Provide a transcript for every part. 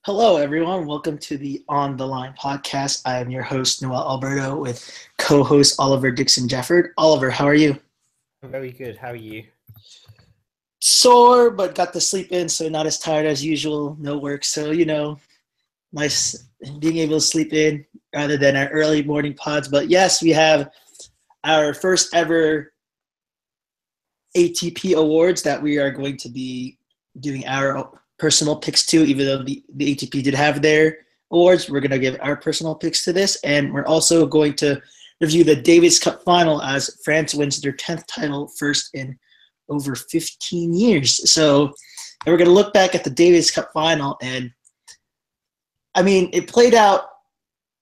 Hello, everyone. Welcome to the On the Line podcast. I am your host, Noel Alberto, with co host Oliver Dixon Jefford. Oliver, how are you? I'm very good. How are you? Sore, but got to sleep in, so not as tired as usual. No work. So, nice being able to sleep in rather than our early morning pods. But yes, we have our first ever ATP awards that we are going to be doing our personal picks to, even though the ATP did have their awards. We're going to give our personal picks to this. And we're also going to review the Davis Cup final as France wins their 10th title, first in over 15 years. So we're going to look back at the Davis Cup final. And I mean, it played out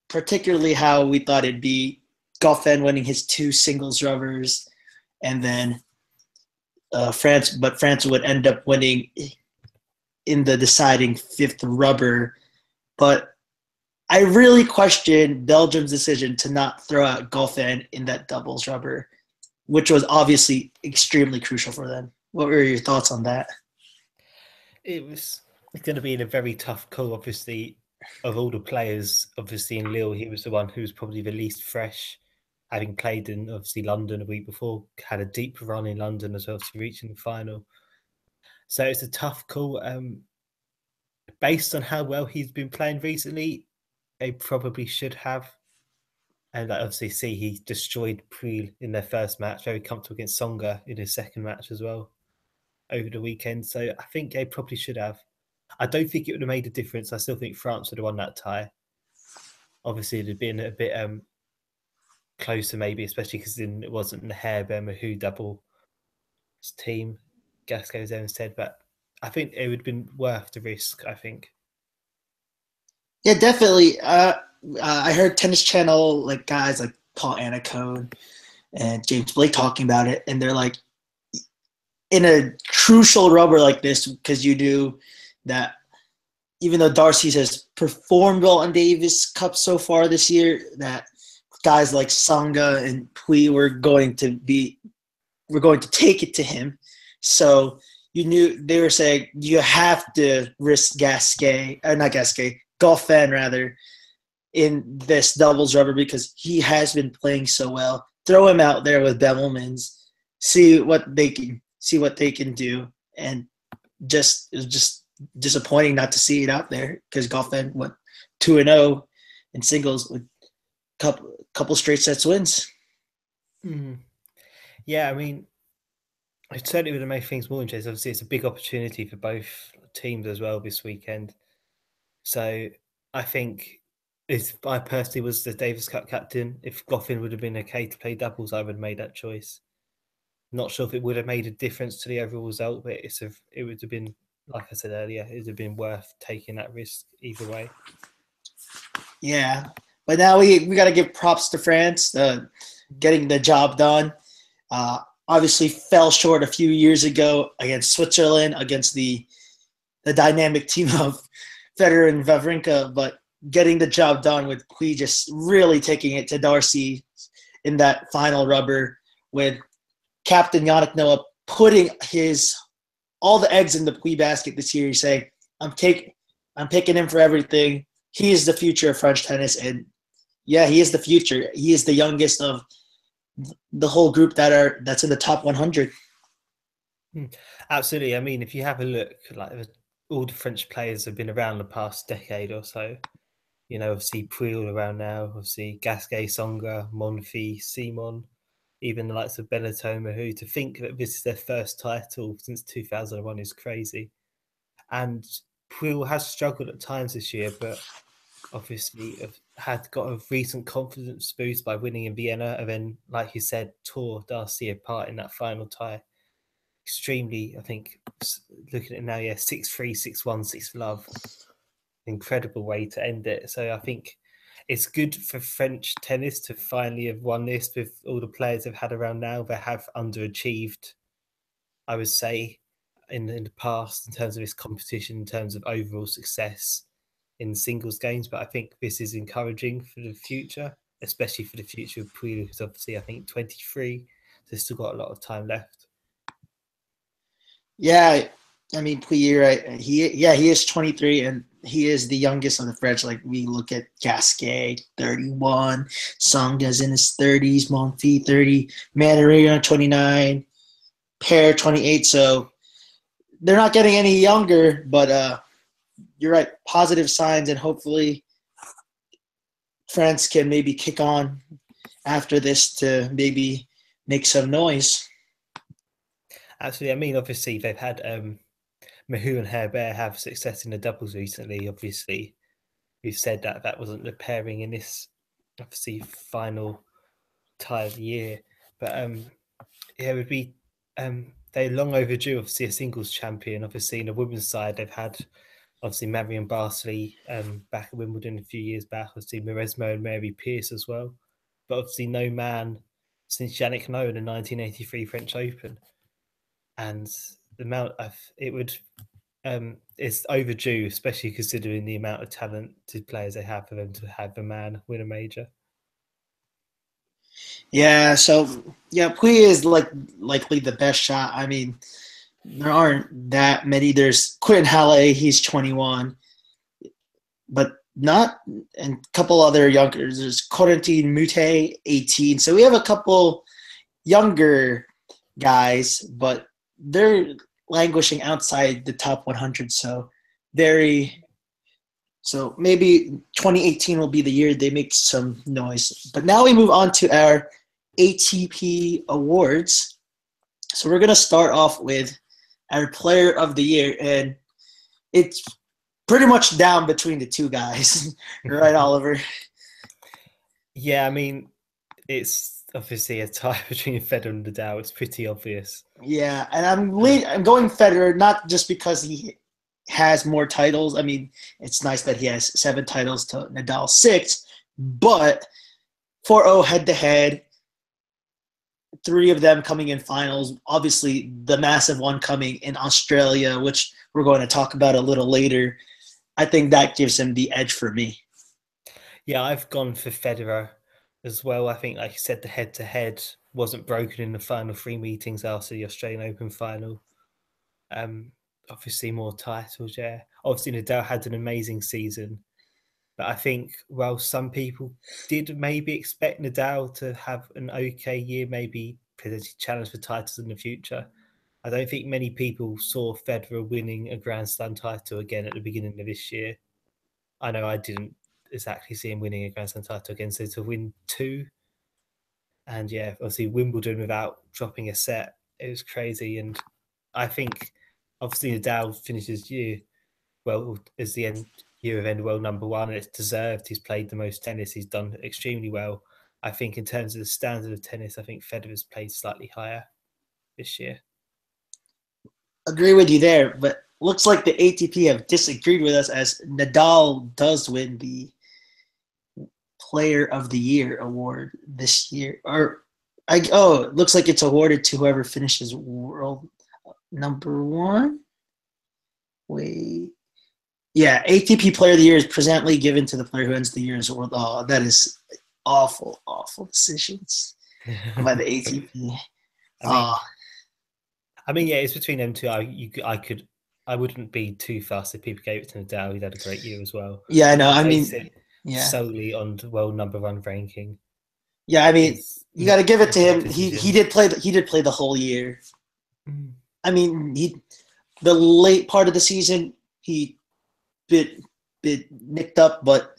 particularly how we thought it'd be. Goffin winning his two singles rubbers, and then France would end up winning in the deciding fifth rubber. But I really question Belgium's decision to not throw out Goffin in that doubles rubber, which was obviously extremely crucial for them. What were your thoughts on that? It was going to be a very tough call, obviously. Of all the players, obviously in Lille, he was the one who was probably the least fresh, having played in obviously London a week before, had a deep run in London as well to reaching the final. So it's a tough call. Based on how well he's been playing recently, they probably should have. And obviously, see he destroyed Puel in their first match, very comfortable against Songa in his second match as well over the weekend. So I think they probably should have. I don't think it would have made a difference. I still think France would have won that tie. Obviously, it had been a bit closer, maybe, especially because it wasn't the Hair-Bear Mahou double team. Gasquet was there instead. But I think it would have been worth the risk, I think. Yeah, definitely. I heard Tennis Channel, like guys like Paul Anacone and James Blake talking about it, and they're like, in a crucial rubber like this, because you do that, even though Darcy has performed well in Davis Cup so far this year, that guys like Sangha and Pui were going to take it to him. So you knew they were saying you have to risk Gasquet, or not Gasquet, Goffin rather, in this doubles rubber because he has been playing so well. Throw him out there with Bevelmans, see what they can do, and it was just disappointing not to see it out there because Goffin went 2-0 in singles with couple straight sets wins. Mm. Yeah, I mean, it certainly would have made things more interesting. Obviously, it's a big opportunity for both teams as well this weekend. So I think if I personally was the Davis Cup captain, if Goffin would have been okay to play doubles, I would have made that choice. Not sure if it would have made a difference to the overall result, but it would have been, like I said earlier, it would have been worth taking that risk either way. Yeah, but now we got to give props to France, getting the job done. Obviously, fell short a few years ago against Switzerland, against the dynamic team of Federer and Wawrinka, but getting the job done with Pui just really taking it to Darcy in that final rubber, with Captain Yannick Noah putting all the eggs in the Pui basket this year. He's saying, I'm picking him for everything. He is the future of French tennis, and yeah, he is the future. He is the youngest of the whole group that's in the top 100. Absolutely. I mean, if you have a look, like all the French players have been around the past decade or so. You know, obviously Puel around now, obviously Gasquet, Songa, Monfils, Simon, even the likes of Bellato, Mahou. To think that this is their first title since 2001 is crazy. And Puel has struggled at times this year, but obviously had got a recent confidence boost by winning in Vienna, and then, like you said, tore Darcy apart in that final tie. Extremely, I think, looking at it now, 6-3, 6-1, 6-love. Incredible way to end it. So I think it's good for French tennis to finally have won this with all the players they've had around now. They have underachieved, I would say, in the past in terms of this competition, in terms of overall success in singles games. But I think this is encouraging for the future, especially for the future of Puig, who's obviously, I think, 23. So there's still got a lot of time left. Yeah, I mean, Puig, right? He is 23, and he is the youngest of the French. Like we look at Gasquet, 31, Songa's in his 30s, Monfils 30, Manarino 29, Paire 28. So they're not getting any younger, but you're right, positive signs, and hopefully France can maybe kick on after this to maybe make some noise. Absolutely. I mean, obviously, they've had Mahou and Herbert have success in the doubles recently. Obviously, we've said that that wasn't the pairing in this, obviously, final tie of the year. But yeah, it would be they're long overdue. Obviously, a singles champion. Obviously, in the women's side, they've had obviously Marion Barsley back at Wimbledon a few years back. Obviously, Mauresmo and Mary Pierce as well. But obviously, no man since Yannick Noah in the 1983 French Open. And the amount of it would it's overdue, especially considering the amount of talented players they have for them to have a man win a major. Yeah, so yeah, Pui is likely the best shot. I mean, there aren't that many. There's Quentin Halle, he's 21, but not, and a couple other younger. There's Corentin Mute, 18. So we have a couple younger guys, but they're languishing outside the top 100. So maybe 2018 will be the year they make some noise. But now we move on to our ATP awards. So we're going to start off with our player of the year, and it's pretty much down between the two guys. Right, Oliver? Yeah, I mean, it's obviously a tie between Federer and Nadal. It's pretty obvious. Yeah, and I'm going Federer, not just because he has more titles. I mean, it's nice that he has 7 titles to Nadal's 6, but 4-0 head-to-head, 3 of them coming in finals. Obviously, the massive one coming in Australia, which we're going to talk about a little later. I think that gives him the edge for me. Yeah, I've gone for Federer as well. I think, like you said, the head-to-head wasn't broken in the final 3 meetings after the Australian Open final. Obviously, more titles, yeah. Obviously, Nadal had an amazing season. But I think, well, some people did maybe expect Nadal to have an okay year, maybe potentially challenge for titles in the future. I don't think many people saw Federer winning a Grand Slam title again at the beginning of this year. I know I didn't exactly see him winning a Grand Slam title again. So to win 2, and yeah, obviously Wimbledon without dropping a set, it was crazy. And I think, obviously, Nadal finishes year well as the year of end world number 1, and it's deserved. He's played the most tennis. He's done extremely well. I think in terms of the standard of tennis, I think Federer's played slightly higher this year. Agree with you there, but looks like the ATP have disagreed with us, as Nadal does win the Player of the Year award this year. It looks like it's awarded to whoever finishes world number 1. Wait. Yeah, ATP Player of the Year is presently given to the player who ends the year's world. Oh, that is awful decisions by the ATP. I mean, yeah, it's between them two. I wouldn't be too fast if people gave it to Nadal. He'd had a great year as well. Yeah, I know. I mean, solely on the world number 1 ranking. Yeah, I mean, you got to give it to him. He did play the whole year. I mean, the late part of the season he bit nicked up, but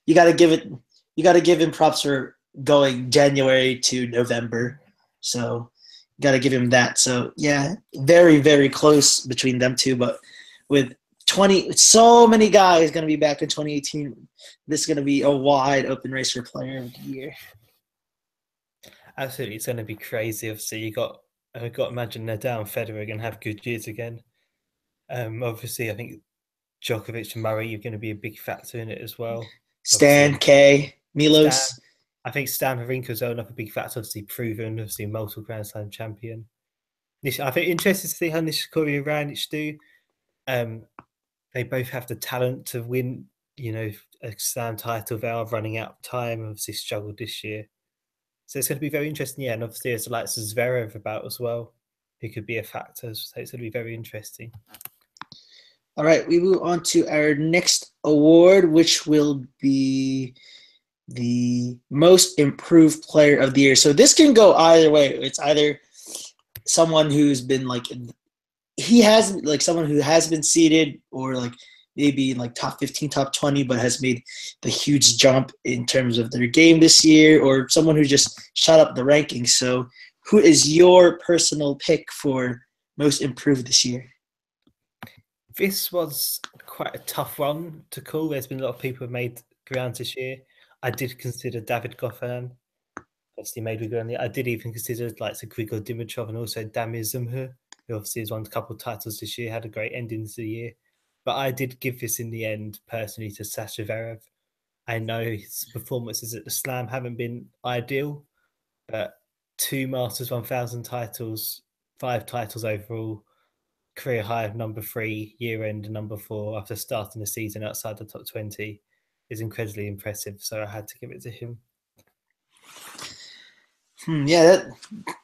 you got to give him props for going January to November. So got to give him that. So yeah, very, very close between them two. But with so many guys going to be back in 2018, this is going to be a wide open race for Player of the Year. Absolutely, it's going to be crazy. Obviously, I've got to imagine Nadal and Federer are going to have good years again. Obviously, I think Djokovic and Murray are going to be a big factor in it as well. Stan, Kay, Milos. I think Stan Wawrinka's another big factor, obviously proven, obviously multiple Grand Slam champion. I think interested to see how Nishikori and Raonic do. They both have the talent to win, a Slam title. They are running out of time, obviously struggled this year. So it's going to be very interesting, yeah. And obviously there's the likes of Zverev about as well, who could be a factor. So it's going to be very interesting. All right, we move on to our next award, which will be the most improved player of the year. So this can go either way. It's either someone who's been like he has like someone who has been seeded or like maybe like top 15, top 20, but has made the huge jump in terms of their game this year, or someone who just shot up the rankings. So who is your personal pick for most improved this year? This was quite a tough one to call. There's been a lot of people who have made ground this year. I did consider David Goffin. Obviously made me go on the. I did even consider like Grigor Dimitrov and also Damir Zumhu, who obviously has won a couple of titles this year, had a great ending to the year. But I did give this in the end personally to Sasha Zverev. I know his performances at the Slam haven't been ideal, but 2 Masters 1000 titles, 5 titles overall, career high of number 3, year end number 4 after starting the season outside the top 20 is incredibly impressive. So I had to give it to him. Yeah,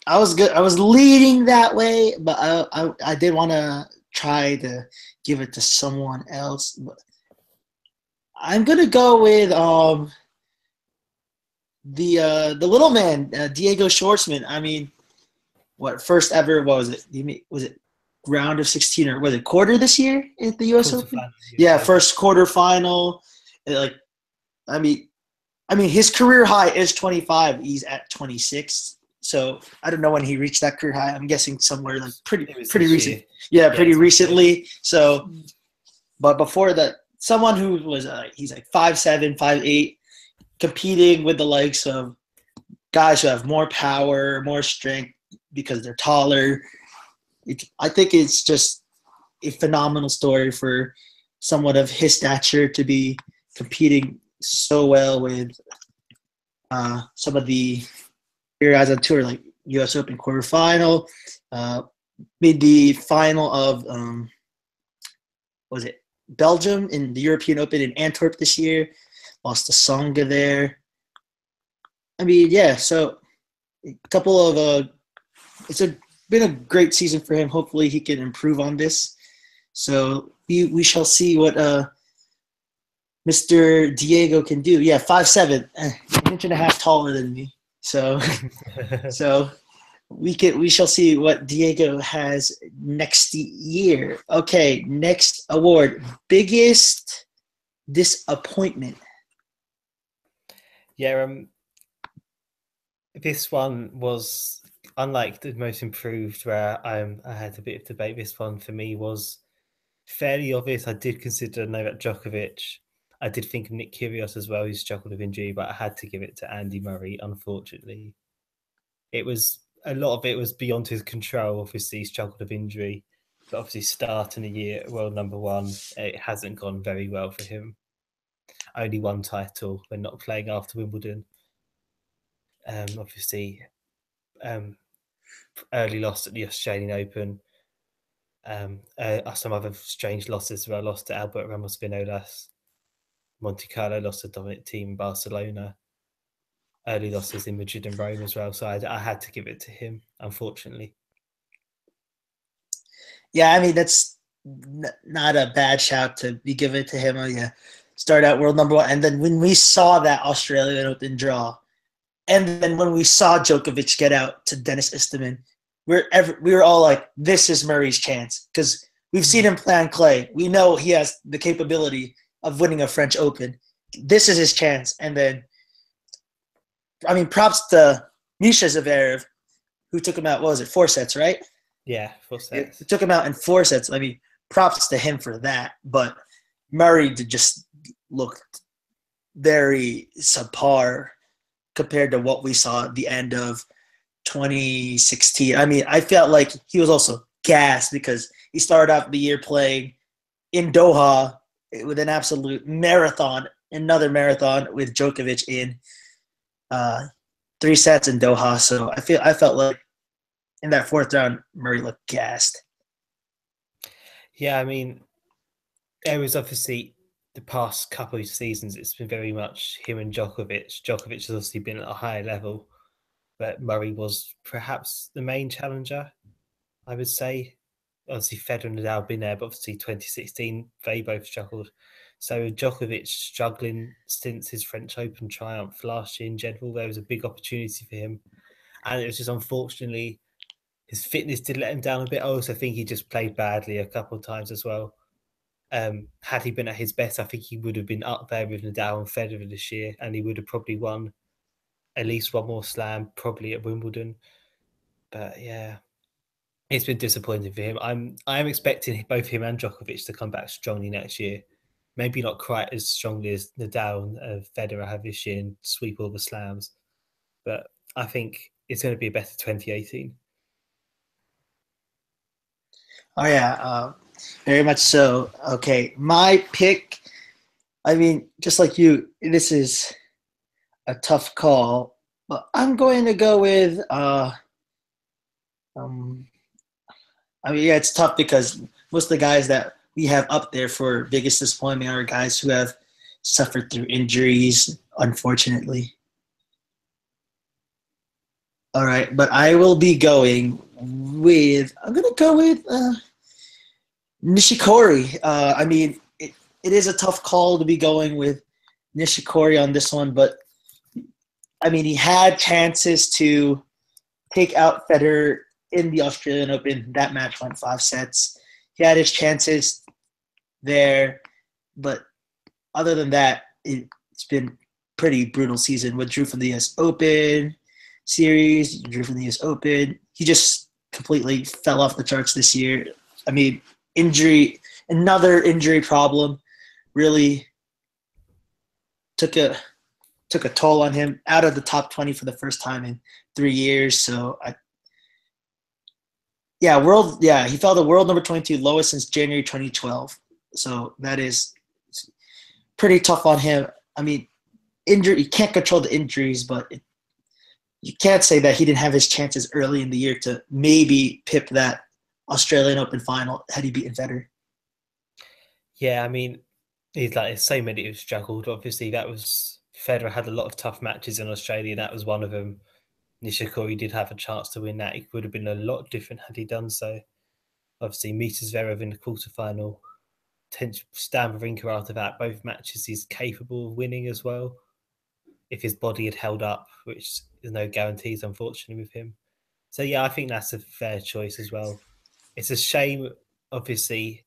I was good. I was leading that way, but I did want to try to give it to someone else. But I'm gonna go with the little man, Diego Schwartzman. I mean, what first ever? What was it? Was it round of 16 or was it quarter this year at the U.S. Open? Yeah, first quarterfinal. Like, I mean, his career high is 25. He's at 26. So I don't know when he reached that career high. I'm guessing somewhere like pretty recent. Yeah, pretty recently. So, but before that, someone who was he's like 5'7", 5'8", competing with the likes of guys who have more power, more strength because they're taller. I think it's just a phenomenal story for someone of his stature to be competing so well with some of the guys on tour, like U.S. Open quarterfinal, made the final of was it Belgium in the European Open in Antwerp this year, lost to Songa there. I mean, yeah, so a couple of it's been a great season for him. Hopefully he can improve on this. So we shall see what Mr. Diego can do. Yeah, 5'7", an inch and a half taller than me. So we shall see what Diego has next year. Okay, next award, biggest disappointment. Yeah, this one was unlike the most improved, where I had a bit of debate. This one for me was fairly obvious. I did consider Novak Djokovic. I did think of Nick Kyrgios as well, who struggled with injury, but I had to give it to Andy Murray, unfortunately. A lot of it was beyond his control. Obviously, he struggled with injury, but obviously starting the year at world number 1, it hasn't gone very well for him. Only 1 title when not playing after Wimbledon. Obviously, early loss at the Australian Open. Some other strange losses where I lost to Albert Ramos Vinolas. Monte Carlo lost to Dominic Thiem in Barcelona. Early losses in Madrid and Rome as well. So I had to give it to him, unfortunately. Yeah, I mean, that's not a bad shout to be given to him. Yeah, start out world number 1. And then when we saw that Australian Open draw, and then when we saw Djokovic get out to Dennis Istomin, we were all like, this is Murray's chance. Because we've seen him play on clay. We know he has the capability of winning a French Open. This is his chance. And then, I mean, props to Misha Zverev, who took him out, what was it, 4 sets, right? Yeah, 4 sets. It took him out in 4 sets. I mean, props to him for that. But Murray just looked very subpar compared to what we saw at the end of 2016. I mean, I felt like he was also gassed because he started off the year playing in Doha with an absolute marathon, another marathon with Djokovic in 3 sets in Doha. So I felt like in that 4th round, Murray looked gassed. Yeah, I mean, it was obviously the past couple of seasons, it's been very much him and Djokovic. Djokovic has obviously been at a higher level, but Murray was perhaps the main challenger, I would say, obviously Federer and Nadal been there, but obviously 2016 they both struggled. So Djokovic struggling since his French Open triumph last year in general, there was a big opportunity for him. And it was just unfortunately his fitness did let him down a bit. I also think he just played badly a couple of times as well. Had he been at his best, I think he would have been up there with Nadal and Federer this year, and he would have probably won at least one more slam, probably at Wimbledon. But yeah, it's been disappointing for him. I am expecting both him and Djokovic to come back strongly next year. Maybe not quite as strongly as Nadal and Federer have this year and sweep all the slams, but I think it's going to be a better 2018. Oh yeah, very much so. Okay, my pick. I mean, just like you, this is a tough call, but I'm going to go with. I mean, yeah, it's tough because most of the guys that we have up there for biggest disappointment are guys who have suffered through injuries, unfortunately. All right, but I will be going with. I'm going to go with Nishikori. I mean, it is a tough call to be going with Nishikori on this one, but I mean, he had chances to take out Federer in the Australian Open. That match went 5 sets. He had his chances there, but other than that, it's been pretty brutal season. Withdrew from the US Open series, withdrew from the US Open. He just completely fell off the charts this year. I mean, another injury problem really took a toll on him, out of the top 20 for the first time in 3 years. So he fell to world number 22, lowest since January 2012. So that is pretty tough on him. I mean, you can't control the injuries, but you can't say that he didn't have his chances early in the year to maybe pip that Australian Open final had he beaten Federer. Yeah, I mean, he's like so many who've struggled. Obviously, that was Federer had a lot of tough matches in Australia. That was one of them. Nishikori did have a chance to win that. It would have been a lot different had he done so. Obviously, Mitas Zverev in the quarterfinal. Stan Wawrinka after that. Both matches he's capable of winning as well. If his body had held up, which there's no guarantees, unfortunately, with him. So, yeah, I think that's a fair choice as well. It's a shame, obviously,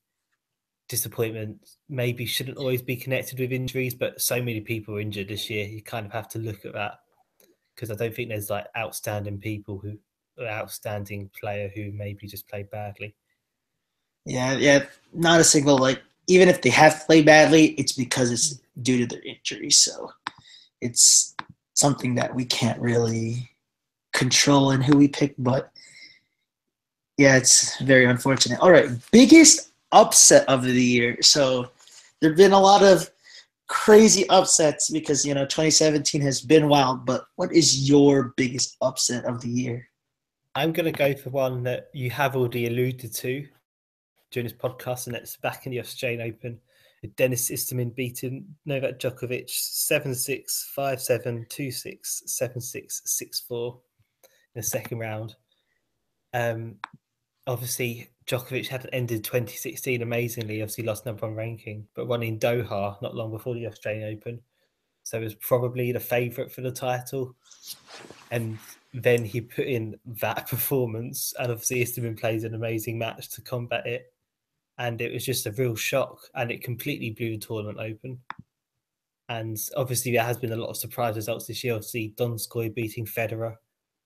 disappointment maybe shouldn't always be connected with injuries, but so many people are injured this year. You kind of have to look at that because I don't think there's like outstanding player who maybe just played badly. Yeah, not a single, even if they have played badly, it's because it's due to their injuries. So it's something that we can't really control in who we pick, but yeah, it's very unfortunate. All right, biggest upset of the year. So there have been a lot of crazy upsets because, 2017 has been wild, but what is your biggest upset of the year? I'm going to go for one that you have already alluded to during this podcast, and that's back in the Australian Open. Dennis Istomin beating Novak Djokovic 7-6, 5-7, 2-6, 7-6, 6-4 in the second round. Obviously, Djokovic had ended 2016 amazingly, obviously lost number 1 ranking, but won in Doha not long before the Australian Open. So it was probably the favourite for the title. And then he put in that performance, and obviously Istomin plays an amazing match to combat it. And it was just a real shock, and it completely blew the tournament open. And obviously there has been a lot of surprise results this year. Obviously Donskoy beating Federer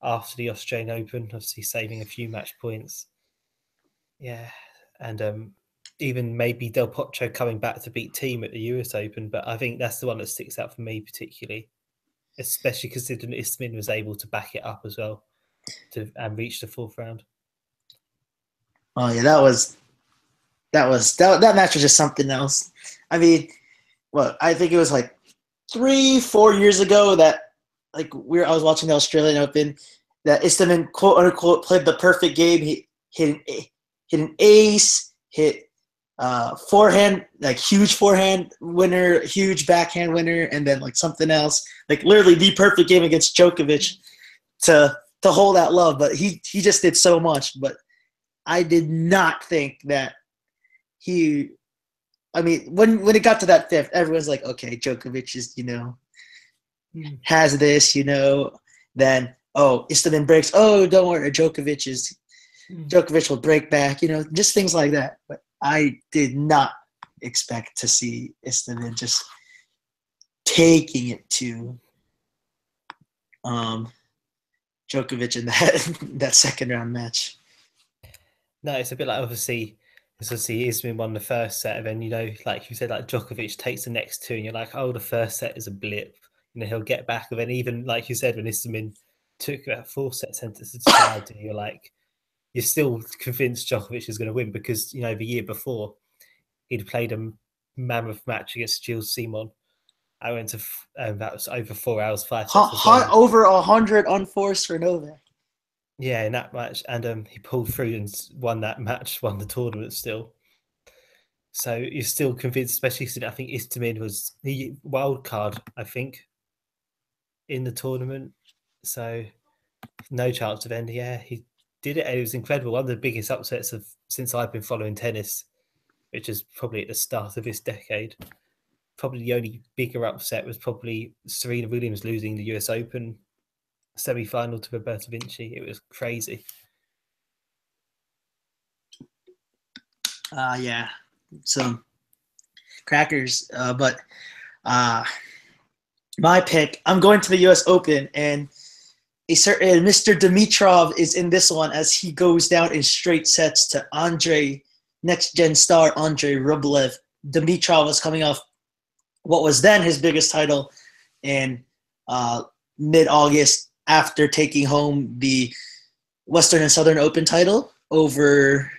after the Australian Open, obviously saving a few match points. Yeah, and even maybe Del Potro coming back to beat Thiem at the US Open, but I think that's the one that sticks out for me particularly, especially considering Istomin was able to back it up as well and reach the 4th round. Oh yeah, that match was just something else. I mean, I think it was 3-4 years ago that I was watching the Australian Open, that Istomin quote unquote played the perfect game. He hit an ace, hit forehand, huge forehand winner, huge backhand winner, and then something else, literally the perfect game against Djokovic to hold that love. But he just did so much. But I did not think that he. I mean, when it got to that fifth, everyone's like, okay, Djokovic is, has this, then, Istomin breaks. Oh, don't worry, Djokovic will break back, just things like that. But I did not expect to see Istomin just taking it to Djokovic in that second round match. No, it's a bit like obviously Ismin won the first set, and then like you said, like Djokovic takes the next two, and you're like, oh, the first set is a blip. He'll get back. And then even like you said, when Ismin took that 4-set sentence to decide, you're still convinced Djokovic is going to win because the year before he'd played a mammoth match against Gilles Simon. I went to that was over 4 hours, 5 sets. Over 100 unforced for Novak. Yeah, in that match, and he pulled through and won that match, won the tournament still. So you're still convinced, especially since I think Istomin was the wild card, I think, in the tournament. So no chance of end. Yeah, he did it. It was incredible. One of the biggest upsets since I've been following tennis, which is probably at the start of this decade. Probably the only bigger upset was probably Serena Williams losing the US Open semi-final to Roberto Vinci. It was crazy. Yeah, some crackers. But my pick, I'm going to the US Open, and a certain Mr. Dimitrov is in this one as he goes down in straight sets to next-gen star Andrei Rublev. Dimitrov was coming off what was then his biggest title in mid-August after taking home the Western and Southern Open title over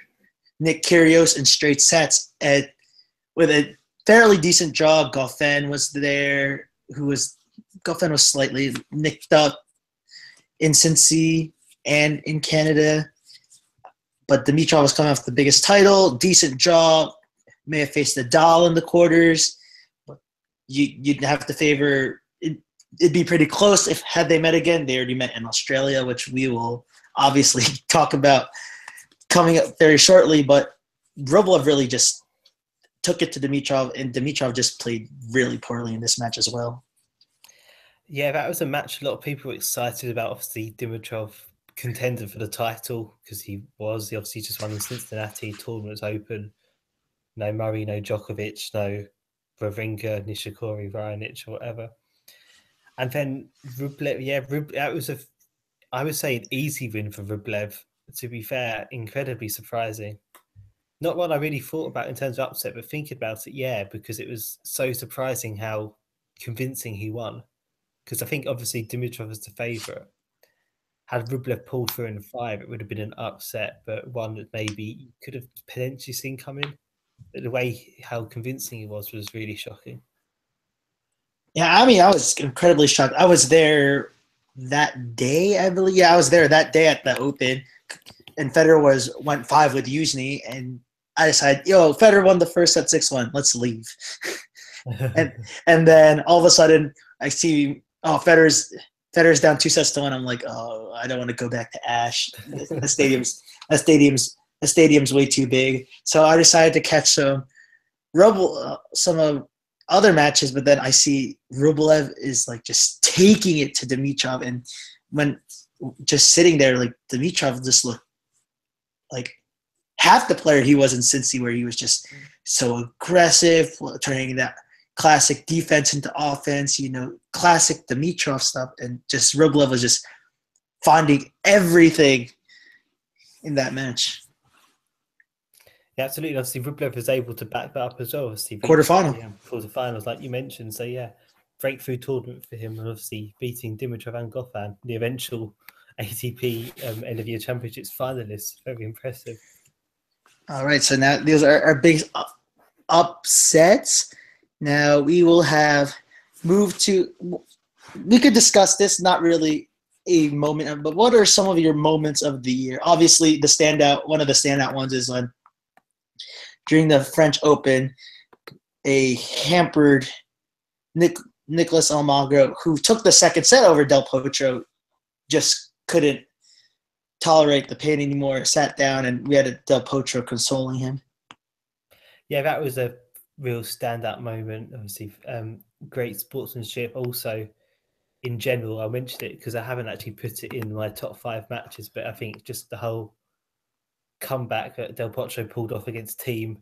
Nick Kyrgios in straight sets. With a fairly decent draw, Goffin was there, Goffin was slightly nicked up in Cincy and in Canada. But Dimitrov was coming off the biggest title, decent draw, may have faced Nadal in the quarters. But you'd have to favor it'd be pretty close if had they met again. They already met in Australia, which we will obviously talk about coming up very shortly. But Rublev really just took it to Dimitrov, and Dimitrov just played really poorly in this match as well. Yeah, that was a match a lot of people were excited about. Obviously, Dimitrov contender for the title because he obviously just won the Cincinnati Tournament Open. No Murray, no Djokovic, no Wawrinka, Nishikori, Raonic, or whatever. And then Rublev, that was I would say an easy win for Rublev. To be fair, incredibly surprising. Not what I really thought about in terms of upset, but thinking about it, because it was so surprising how convincing he won. Because I think obviously Dimitrov was the favourite. Had Rublev pulled through in 5, it would have been an upset, but one that maybe you could have potentially seen coming. But the way how convincing he was really shocking. Yeah, I mean, I was incredibly shocked. I was there that day, I believe. Yeah, I was there that day at the Open, and Federer went 5 with Yuzny, and I decided, Federer won the first set 6-1. Let's leave. and then all of a sudden, I see, Federer's down 2-1. I'm like, I don't want to go back to Ash. The stadium's way too big. So I decided to catch some other matches, but then I see Rublev is like just taking it to Dimitrov, and when just sitting there, like Dimitrov just looked like half the player he was in Cincy, where he was just so aggressive, turning that classic defense into offense, classic Dimitrov stuff, and just Rublev was just finding everything in that match. Yeah, absolutely. Obviously, Rublev was able to back that up as well. Obviously, quarterfinals, like you mentioned. So, breakthrough tournament for him, and obviously beating Dimitrov and Goffin, the eventual ATP end of year championships finalists. Very impressive. All right, so now these are our big upsets. Now we will have moved to. We could discuss this, not really a moment, but what are some of your moments of the year? Obviously, one of the standout ones is when during the French Open, a hampered Nicolas Almagro, who took the second set over Del Potro, just couldn't tolerate the pain anymore, sat down, and we had a Del Potro consoling him. Yeah, that was a real standout moment. Obviously, great sportsmanship. Also, in general, I mentioned it because I haven't actually put it in my top 5 matches, but I think just the whole comeback that Del Potro pulled off against Team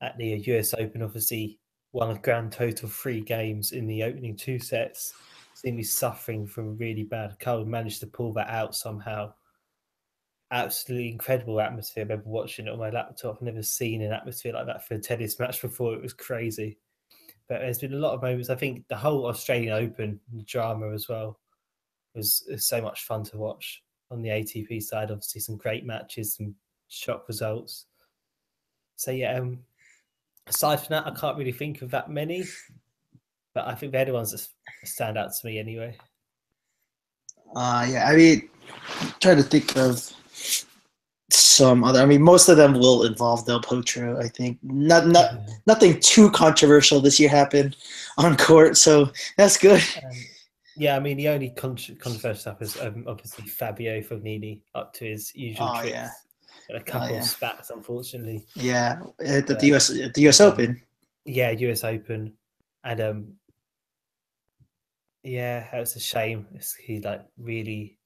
at the US Open, obviously won a grand total 3 games in the opening 2 sets, seemingly suffering from really bad cold, managed to pull that out somehow. Absolutely incredible atmosphere. I remember watching it on my laptop. I've never seen an atmosphere like that for a tennis match before. It was crazy. But there's been a lot of moments. I think the whole Australian Open, the drama as well, was so much fun to watch on the ATP side. Obviously, some great matches, some shock results. So yeah, aside from that, I can't really think of that many, but I think they're the ones that stand out to me anyway. Yeah, I mean, I'm trying to think of some other. I mean, most of them will involve Del Potro. I think nothing too controversial this year happened on court, so that's good. Yeah, I mean, the only controversial stuff is obviously Fabio Fognini up to his usual tricks. Yeah. A couple of spats, unfortunately. Yeah, at the US Open. Yeah, US Open, and yeah, that was a shame. He really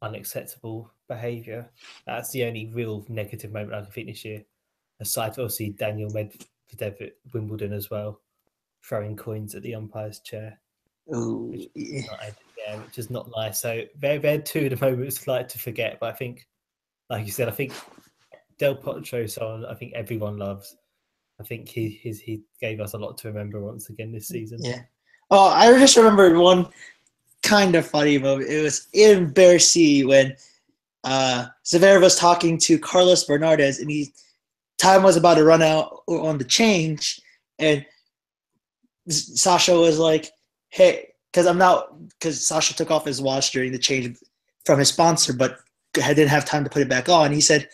unacceptable behaviour. That's the only real negative moment I can think this year. Aside from obviously Daniel Medvedev at Wimbledon as well, throwing coins at the umpire's chair. Which is not nice. So they're 2 of the moments I like to forget. But I think, like you said, I think Del Potro, someone I think everyone loves. I think he gave us a lot to remember once again this season. Yeah. Oh, I just remembered one kind of funny moment. It was in Bercy when Zverev was talking to Carlos Bernardes, and time was about to run out on the change, and Sasha was like, "Hey," because Sasha took off his watch during the change from his sponsor, but didn't have time to put it back on. He said,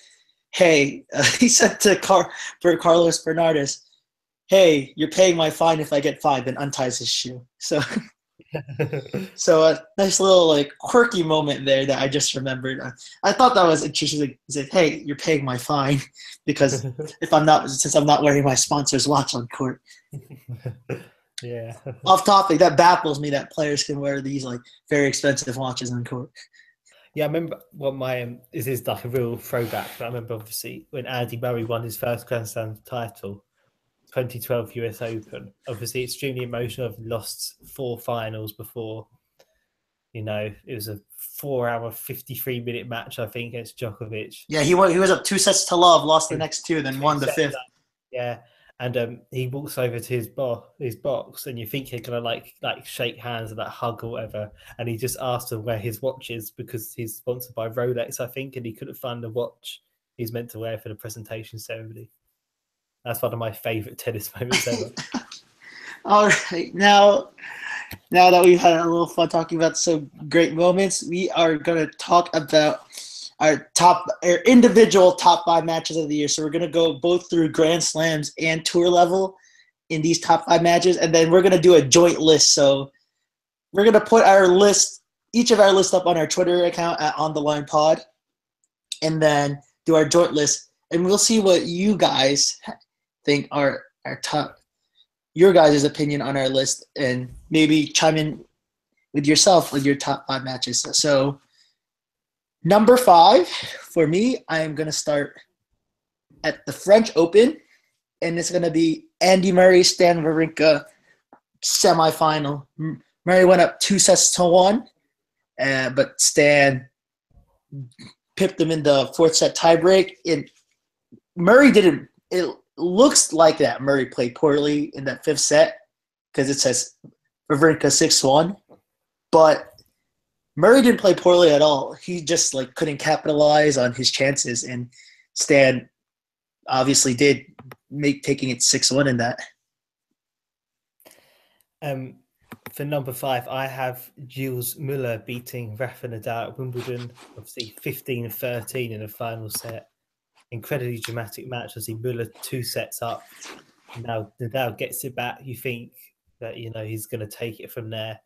"Hey," he said to Carlos Bernardes, "Hey, you're paying my fine if I get 5," and unties his shoe. So a nice little quirky moment there that I just remembered. I thought that was interesting. He said, "Hey, you're paying my fine because since I'm not wearing my sponsor's watch on court." Yeah. Off topic, that baffles me that players can wear these very expensive watches on court. Yeah, I remember what this is like a real throwback. But I remember obviously when Andy Murray won his first Grand Slam title, 2012 US Open. Obviously, extremely emotional. I've lost 4 finals before. It was a 4-hour, 53-minute match, I think, against Djokovic. Yeah, he was up 2 sets to love, lost the next 2, then won the 5th. Yeah, and he walks over to his box, and you think he's gonna like shake hands and hug or whatever, and he just asked him where his watch is because he's sponsored by Rolex, I think, and he couldn't find the watch he's meant to wear for the presentation ceremony. That's one of my favourite tennis moments ever. All right, now that we've had a little fun talking about some great moments, we are going to talk about our individual top 5 matches of the year. So we're going to go both through Grand Slams and tour level in these top 5 matches, and then we're going to do a joint list. So we're going to put each of our list up on our Twitter account at On The Line Pod, and then do our joint list, and we'll see what you guys think are our top. Your guys' opinion on our list, and maybe chime in with yourself with your top 5 matches. So number 5 for me, I am going to start at the French Open, and it's going to be Andy Murray, Stan Wawrinka semifinal. Murray went up 2-1, but Stan pipped him in the 4th set tiebreak. And Murray didn't. It looks like that Murray played poorly in that 5th set because it says Wawrinka 6-1, but Murray didn't play poorly at all. He just couldn't capitalize on his chances, and Stan obviously did taking it 6-1 in that. For number 5, I have Gilles Muller beating Rafa Nadal at Wimbledon, obviously 15-13 in the final set. Incredibly dramatic match as Muller 2 sets up. Now Nadal gets it back. You think that he's going to take it from there,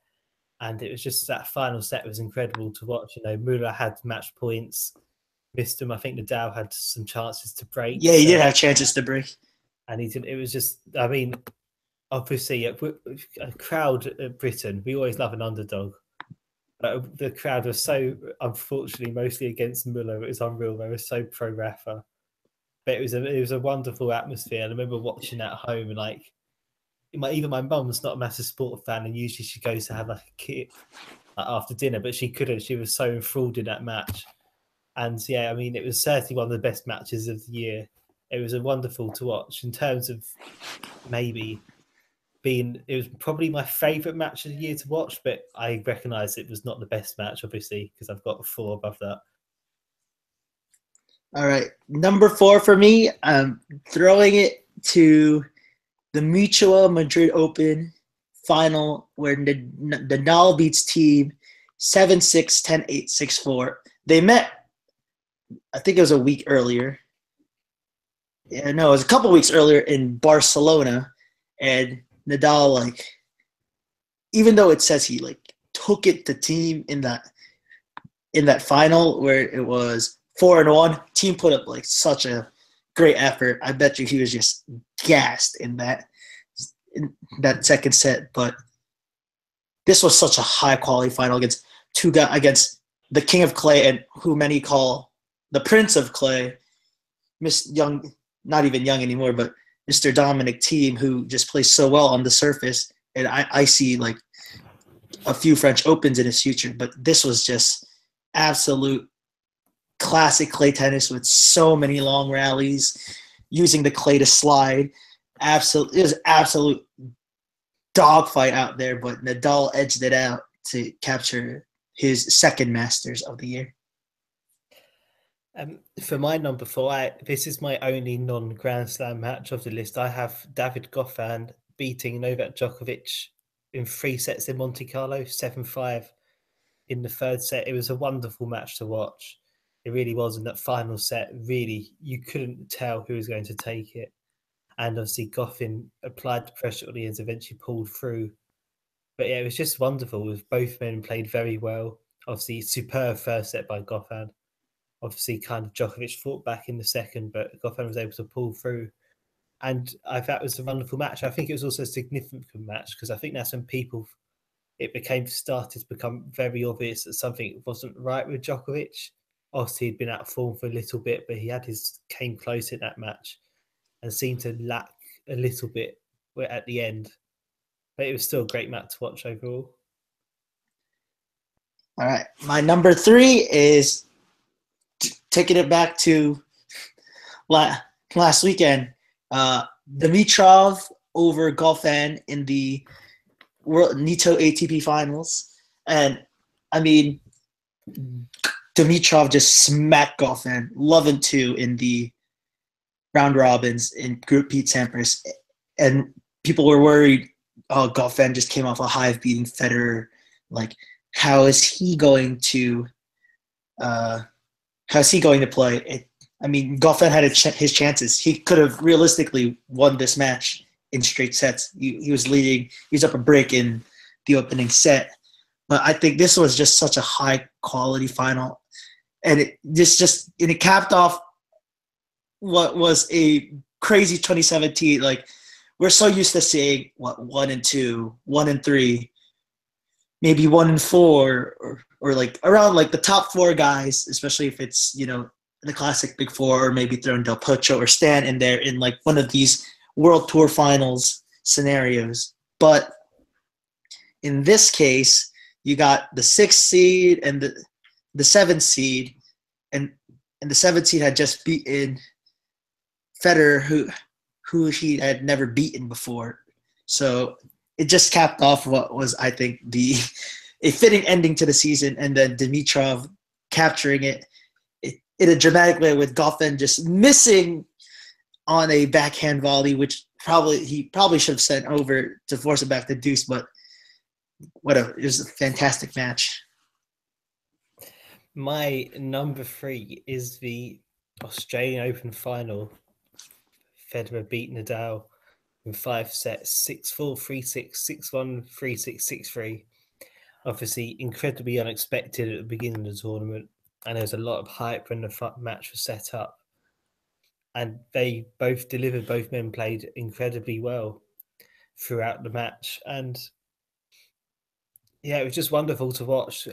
And it was just that final set was incredible to watch. Muller had match points, missed them. I think Nadal had some chances to break. Yeah, he did have chances to break. And he did. It was just, obviously, a crowd at Britain, we always love an underdog. But the crowd was so, unfortunately, mostly against Muller. It was unreal. They were so pro Rafa. But it was a wonderful atmosphere. And I remember watching at home and even my mum's not a massive sport fan, and usually she goes to have a kip after dinner, but she couldn't. She was so enthralled in that match. And yeah, it was certainly one of the best matches of the year. It was wonderful to watch in terms of it was probably my favourite match of the year to watch, but I recognise it was not the best match, obviously, because I've got 4 above that. All right. Number 4 for me, I'm throwing it to the Mutua Madrid Open final where Nadal beats Team 7-6, 10-8, 6-4. They met, I think it was a week earlier. Yeah, no, it was a couple weeks earlier in Barcelona. And Nadal, even though it says he took it to Team in that final where it was 4-1, Team put up such a great effort. I bet you he was just gassed in that second set. But this was such a high quality final against against the King of Clay and who many call the Prince of Clay, Miss Young, not even young anymore, but Mr. Dominic Thiem, who just plays so well on the surface. And I see a few French Opens in his future, but this was just absolute classic clay tennis with so many long rallies, using the clay to slide. It was absolute dogfight out there, but Nadal edged it out to capture his second Masters of the year. For my number 4, this is my only non-Grand Slam match of the list. I have David Goffin beating Novak Djokovic in 3 sets in Monte Carlo, 7-5 in the third set. It was a wonderful match to watch. It really was. In that final set, really, you couldn't tell who was going to take it. And obviously, Goffin applied the pressure on the ends, eventually pulled through. But yeah, it was just wonderful. Both men played very well. Obviously, superb first set by Goffin. Obviously, kind of Djokovic fought back in the second, but Goffin was able to pull through. And that was a wonderful match. I think it was also a significant match because I think that's when it started to become very obvious that something wasn't right with Djokovic. Obviously, he'd been out of form for a little bit, but he came close in that match and seemed to lack a little bit at the end. But it was still a great match to watch overall. All right. My number 3 is taking it back to last weekend. Dimitrov over Goffin in the World Nito ATP Finals. And, Dimitrov just smacked Goffin 11-2 in the round robins in Group Pete Sampras. And people were worried, Goffin just came off a high of beating Federer. How is he going to play? Goffin had his chances. He could have realistically won this match in straight sets. He was leading. He was up a break in the opening set. But I think this was just such a high quality final. And it capped off what was a crazy 2017. We're so used to seeing 1-2, 1-3, maybe 1-4, or around the top 4 guys, especially if it's the classic Big Four, or maybe throwing Del Potro or Stan in there in one of these World Tour finals scenarios. But in this case, you got the 6th seed and the 7th seed, and the 7th seed had just beaten Federer, who he had never beaten before. So it just capped off what was, I think, a fitting ending to the season, and then Dimitrov capturing it in a dramatic way with Goffin just missing on a backhand volley, which he probably should have sent over to force it back to deuce, but whatever. It was a fantastic match. My number 3 is the Australian Open final. Federer beat Nadal in 5 sets, 6-4, 3-6, 6-1, 3-6, 6-3. obviously incredibly unexpected at the beginning of the tournament, and there was a lot of hype when the match was set up. And they both delivered. Both men played incredibly well throughout the match, and yeah, it was just wonderful to watch.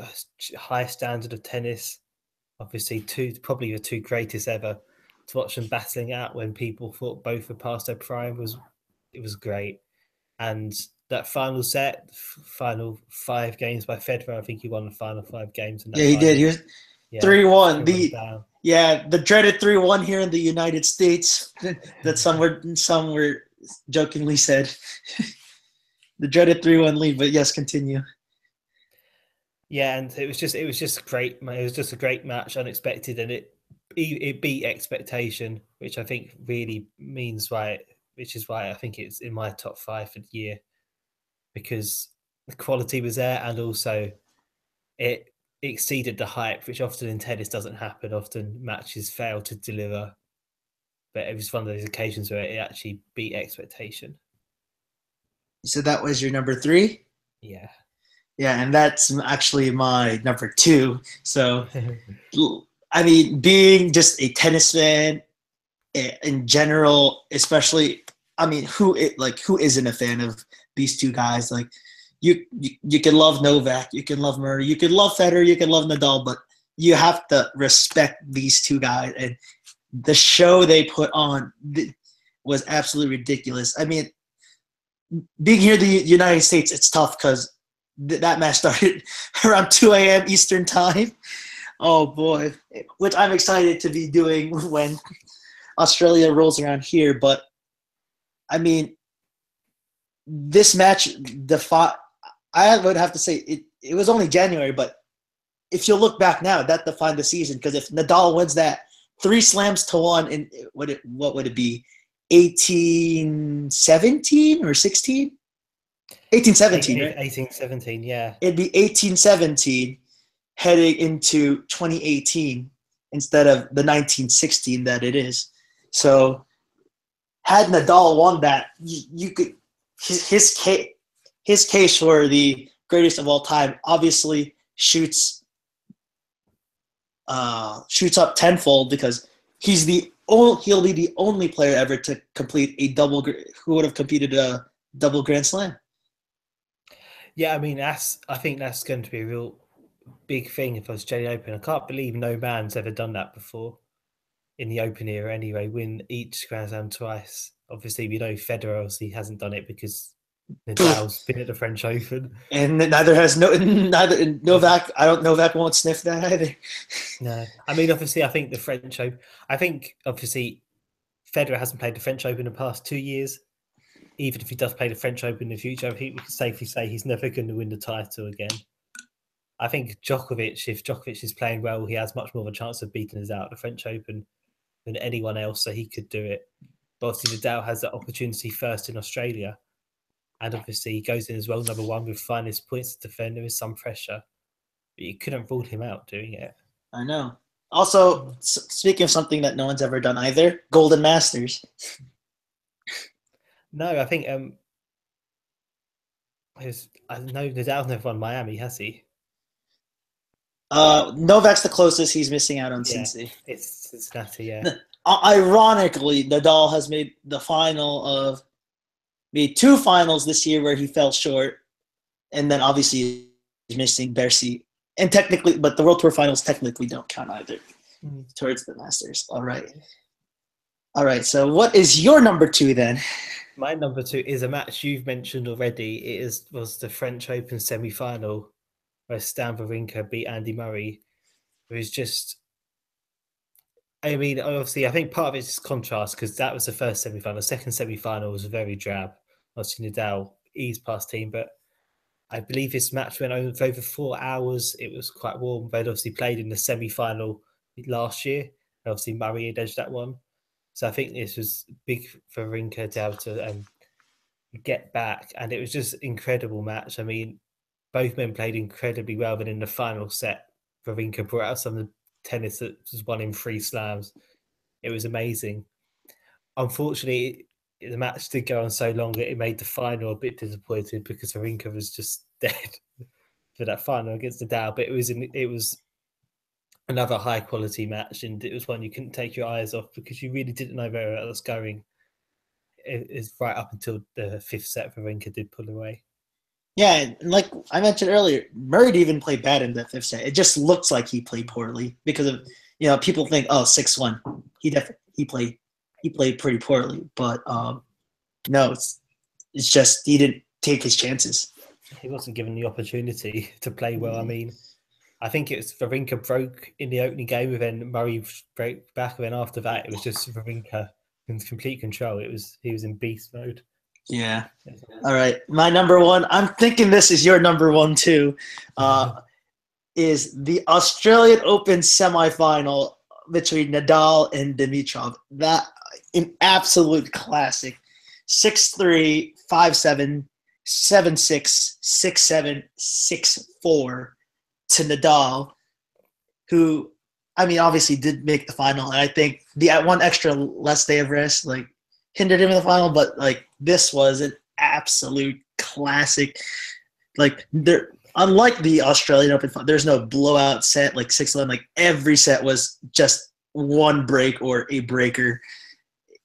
High standard of tennis, obviously probably the two greatest ever. To watch them battling out when people thought both were past their prime was great. And that final set, final 5 games by Federer, I think he won the final 5 games in that Yeah, he did. final. He was Yeah, 3-1. 3-1 down. The dreaded 3-1 here in the United States that some were jokingly said. The dreaded 3-1 lead, but yes, continue. Yeah, and it was just great. It was just a great match, unexpected, and it beat expectation, which I think really means which is why I think it's in my top 5 for the year, because the quality was there, and also it exceeded the hype, which often in tennis doesn't happen. Often matches fail to deliver, but it was one of those occasions where it actually beat expectation. So that was your number 3? Yeah. Yeah, and that's actually my number 2. So, I mean, being just a tennis fan in general, especially, I mean, who isn't a fan of these two guys? Like, you can love Novak, you can love Murray, you can love Federer, you can love Nadal, but you have to respect these two guys. And the show they put on was absolutely ridiculous. I mean, being here in the United States, it's tough because that match started around 2 a.m. Eastern time. Oh boy, which I'm excited to be doing when Australia rolls around here. But I mean, this match, I would have to say it was only January, but if you look back now, that defined the season. Because if Nadal wins that 3 slams to 1, in what would it be, 1817 or 16? 1817, right? 1817, yeah. It'd be 1817 heading into 2018 instead of the 1916 that it is. So had Nadal won that, you could his case for the greatest of all time obviously shoots up tenfold, because he'll be the only player ever to complete who would have completed a double Grand Slam. Yeah, I mean, I think that's going to be a real big thing if Australian Open. I can't believe no man's ever done that before in the Open era anyway, win each Grand Slam twice. Obviously, we know Federer obviously hasn't done it because Nadal's been at the French Open. And neither Novak. I don't Novak won't sniff that either. No. I mean, obviously, I think the French Open, obviously, Federer hasn't played the French Open in the past 2 years. Even if he does play the French Open in the future, I think we can safely say he's never going to win the title again. I think if Djokovic is playing well, he has much more of a chance of beating us out at the French Open than anyone else, so he could do it. But obviously, Nadal has that opportunity first in Australia. And obviously, he goes in as well, number 1, with finest points to defend. There is some pressure. But you couldn't rule him out doing it. I know. Also, speaking of something that no one's ever done either, Golden Masters. No, I think I know Nadal's never won Miami, has he? Novak's the closest. He's missing out on Cincy. It's Cincinnati, yeah. Ironically, Nadal has made the final of made 2 finals this year where he fell short, and then obviously he's missing Bercy. And technically, but the World Tour finals technically don't count either towards the Masters. All right. So what is your number 2 then? My number 2 is a match you've mentioned already. It was the French Open semi-final where Stan Wawrinka beat Andy Murray. It was just, I mean, obviously, I think part of it is contrast because that was the first semi-final. The second semi-final was very drab. Obviously, Nadal eased past team, but I believe this match went over 4 hours. It was quite warm. They'd obviously played in the semi-final last year. Obviously, Murray had edged that one. So I think this was big for Wawrinka to be able to get back. And it was just an incredible match. I mean, both men played incredibly well. But in the final set, Wawrinka brought out some of the tennis that was won in 3 slams. It was amazing. Unfortunately, the match did go on so long that it made the final a bit disappointing because Wawrinka was just dead for that final against Nadal, but it was another high quality match, and it was one you couldn't take your eyes off because you really didn't know where it was going. It's right up until the fifth set, Wawrinka did pull away. Yeah, and like I mentioned earlier, Murray didn't even play bad in that fifth set. It just looks like he played poorly because of people think 6-1. He played pretty poorly, but no, it's just he didn't take his chances. He wasn't given the opportunity to play well. I mean, I think it was Wawrinka broke in the opening game, and then Murray broke back, and then after that, it was just Wawrinka in complete control. He was in beast mode. Yeah. All right. My number one, I'm thinking this is your number one too, is the Australian Open semifinal between Nadal and Dimitrov. That an absolute classic. 6-3, 5-7, 7-6, 6-7, 6-4 to Nadal, who, I mean, obviously did make the final. And I think the one extra less day of rest, like, hindered him in the final, but like this was an absolute classic. Like unlike the Australian Open, there's no blowout set like 6-11. Like every set was just one break or a breaker.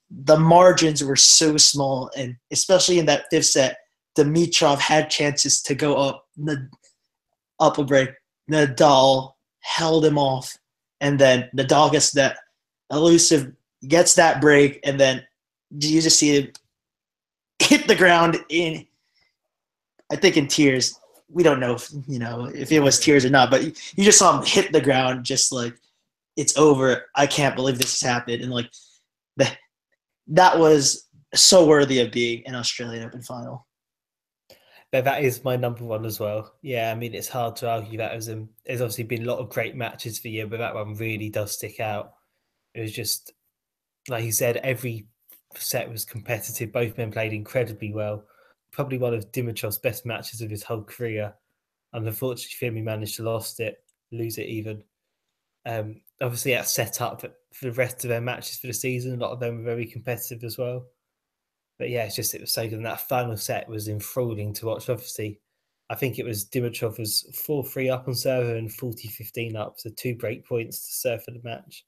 The margins were so small, and especially in that fifth set, Dimitrov had chances to go up a break. Nadal held him off, and then Nadal gets that elusive, gets that break, and then you just see him hit the ground in tears. We don't know if it was tears or not, but you just saw him hit the ground just like, it's over. I can't believe this has happened. And like that was so worthy of being an Australian Open final. That is my number one as well. Yeah, I mean, it's hard to argue that. There's obviously been a lot of great matches for you, but that one really does stick out. It was just, like you said, every set was competitive. Both men played incredibly well. Probably one of Dimitrov's best matches of his whole career. And unfortunately for him, he managed to lose it even. Obviously, that set up for the rest of their matches for the season. A lot of them were very competitive as well. But yeah, it was so good. And that final set was enthralling to watch. Obviously, I think it was Dimitrov was 4-3 up on server and 40-15 up. So 2 break points to serve for the match.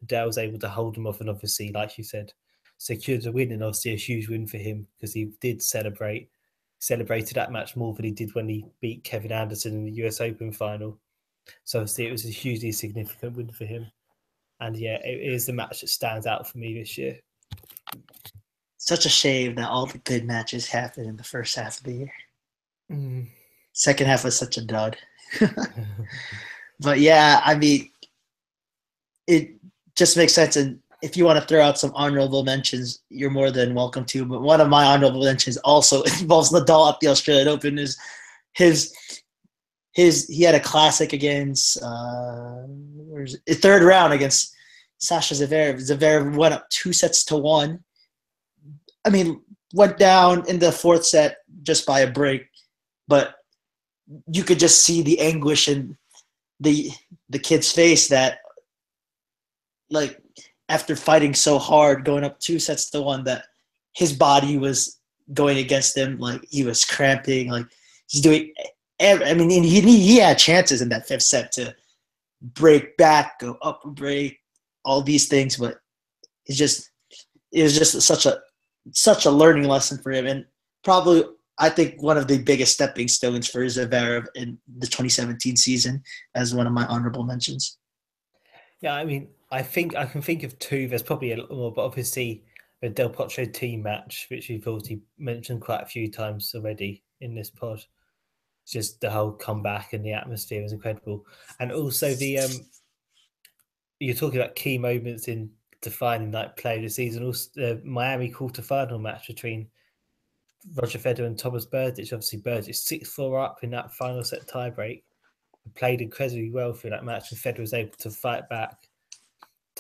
Nadal was able to hold him off, and obviously, like you said, secured a win, and obviously a huge win for him because he did celebrated that match more than he did when he beat Kevin Anderson in the US Open final. So obviously it was a hugely significant win for him. And yeah, it is the match that stands out for me this year. Such a shame that all the good matches happened in the first half of the year. Second half was such a dud. But yeah, I mean, it just makes sense. And if you want to throw out some honorable mentions, you're more than welcome to. But one of my honorable mentions also involves Nadal at the Australian Open. Is he had a classic against third round against Sasha Zverev. Zverev went up 2-1. I mean, went down in the fourth set just by a break, but you could just see the anguish in the kid's face that, like, after fighting so hard, going up 2-1, that his body was going against him. Like, he was cramping. Like, he's doing. I mean, he had chances in that fifth set to break back, go up a break, all these things, but it was just such a learning lesson for him, and probably I think one of the biggest stepping stones for Zverev in the 2017 season as one of my honorable mentions. Yeah, I mean, I think I can think of 2. There's probably a lot more, but obviously the Del Potro team match, which we've already mentioned quite a few times already in this pod. Just the whole comeback and the atmosphere was incredible. And also you're talking about key moments in defining that play of the season. Also, the Miami quarterfinal match between Roger Federer and Thomas Berdych. Obviously, Berdych 6-4 up in that final set tiebreak. Played incredibly well through that match, and Federer was able to fight back,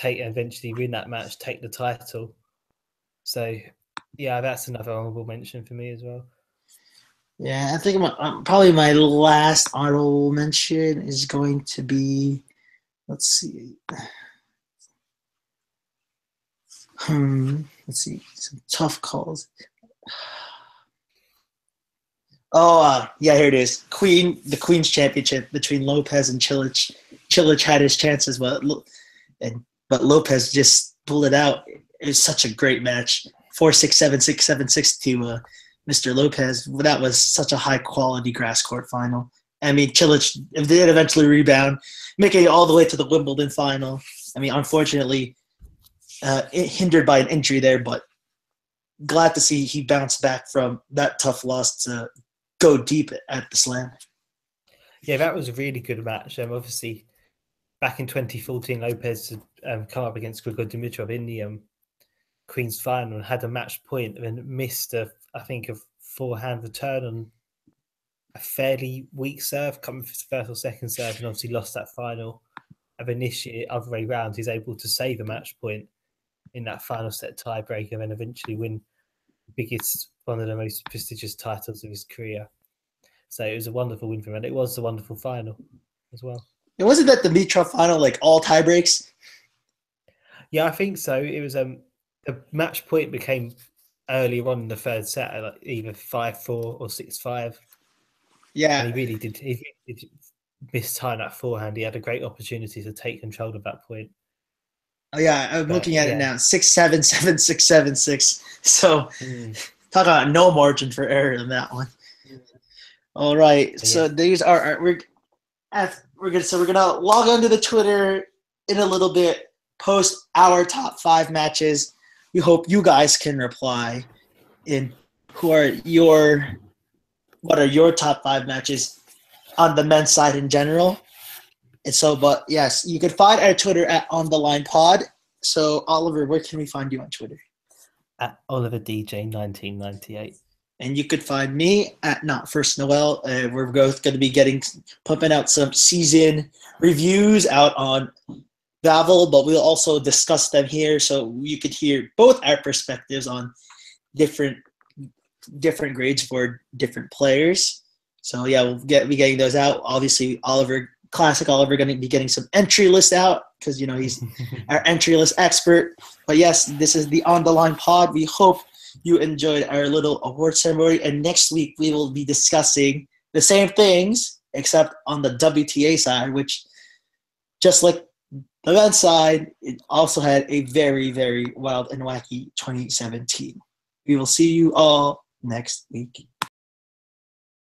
eventually win that match, take the title. So, yeah, that's another honorable mention for me as well. Yeah, I think probably my last honorable mention is going to be, let's see. Let's see, some tough calls. Yeah, here it is. The Queen's Championship between Lopez and Cilic. Cilic had his chances, but Lopez just pulled it out. It was such a great match. 4-6, 7-6, 7-6 to Mr. Lopez. That was such a high quality grass court final. I mean, Cilic did eventually rebound, making it all the way to the Wimbledon final. I mean, unfortunately, hindered by an injury there, but glad to see he bounced back from that tough loss to go deep at the Slam. Yeah, that was a really good match. Obviously, back in 2014, Lopez had come up against Grigor Dimitrov in the Queen's final and had a match point and then missed, a forehand return on a fairly weak serve, coming for his first or second serve, and obviously lost that final. And then this year, other way round, he's able to save a match point in that final set tiebreaker and then eventually win one of the most prestigious titles of his career. So it was a wonderful win for him, and it was a wonderful final as well. It wasn't that the Dimitrov final like all tie breaks? Yeah, I think so. It was the match point became earlier on in the third set, like either 5-4 or 6-5. Yeah, and he really did. He did miss time that forehand. He had a great opportunity to take control of that point. Oh yeah, I'm looking at it now. 6-7, 7-6, 7-6. So talk about no margin for error in that one. All right, so these are we're gonna log onto the Twitter in a little bit, post our top 5 matches. We hope you guys can reply in what are your top 5 matches on the men's side in general. And so, but yes, you can find our Twitter at On The Line Pod. So, Oliver, where can we find you on Twitter? At Oliver DJ 1998. And you could find me at Not First Noel. We're both going to be pumping out some season reviews out on Bavel, but we'll also discuss them here so you could hear both our perspectives on different grades for different players. So yeah, we'll be getting those out. Obviously, Classic Oliver going to be getting some entry list out because he's our entry list expert. But yes, this is the On The Line Pod. We hope you enjoyed our little award ceremony, and next week we will be discussing the same things except on the WTA side, which just like the men's side, it also had a very, very wild and wacky 2017. We will see you all next week.